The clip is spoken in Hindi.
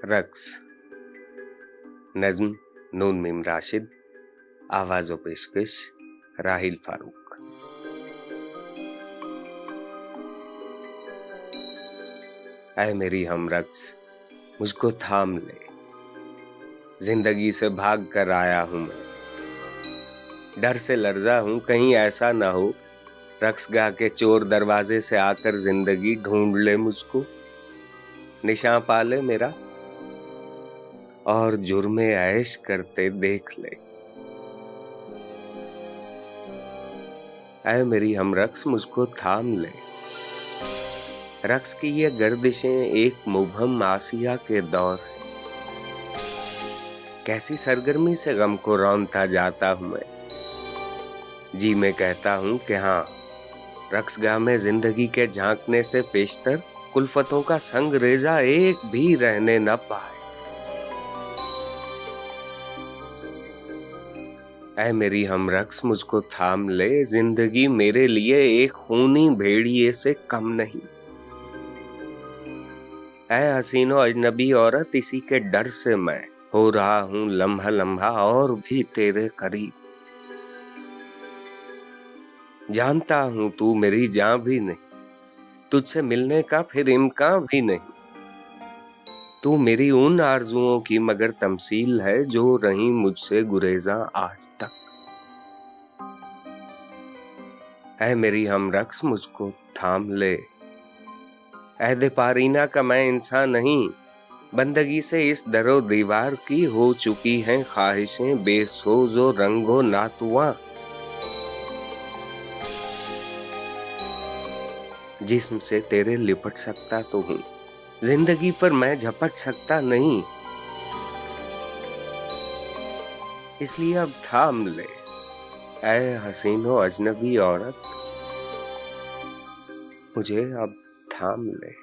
रक्स, नज्म नून मीम राशिद, आवाज़ो पेशकश राहिल फारूक। ऐ मेरी हम रक्स, मुझको थाम ले, जिंदगी से भाग कर आया हूं मैं। डर से लर्जा हूं कहीं ऐसा ना हो रक्सगाह के चोर दरवाजे से आकर जिंदगी ढूंढ ले मुझको, निशां पा ले मेरा और जुर्मे ऐश करते देख ले। ऐ मेरी हम रक्स, मुझको थाम ले। रक्स की ये गर्दिशें एक मुबहम आसिया के दौर है। कैसी सरगर्मी से गम को रौंदता जाता हूं मैं। जी मैं कहता हूं कि हाँ, रक्सगाह में जिंदगी के झांकने से पेशतर कुल्फतों का संग रेजा एक भी रहने न पाए। ऐ मेरी हम रक्स, मुझको थाम ले, जिंदगी मेरे लिए एक खूनी भेड़िए से कम नहीं। ऐ हसीनो अजनबी औरत, इसी के डर से मैं हो रहा हूं लम्हा लम्हा और भी तेरे करीब। जानता हूं तू मेरी जान भी नहीं, तुझसे मिलने का फिर इम्कान भी नहीं। तू मेरी उन आरजुओं की मगर तमसील है जो रही मुझसे गुरेजा आज तक। ऐ मेरी हम रक्स, मुझको थाम ले। अहद पारीना का मैं इंसान नहीं, बंदगी से इस दरो दीवार की हो चुकी हैं ख्वाहिशें बेसोजो रंगो नातुआ। जिस्म से तेरे लिपट सकता तो हूँ, जिंदगी पर मैं झपट सकता नहीं। इसलिए अब थाम ले, ऐ हसीनो अजनबी औरत, मुझे अब थाम ले।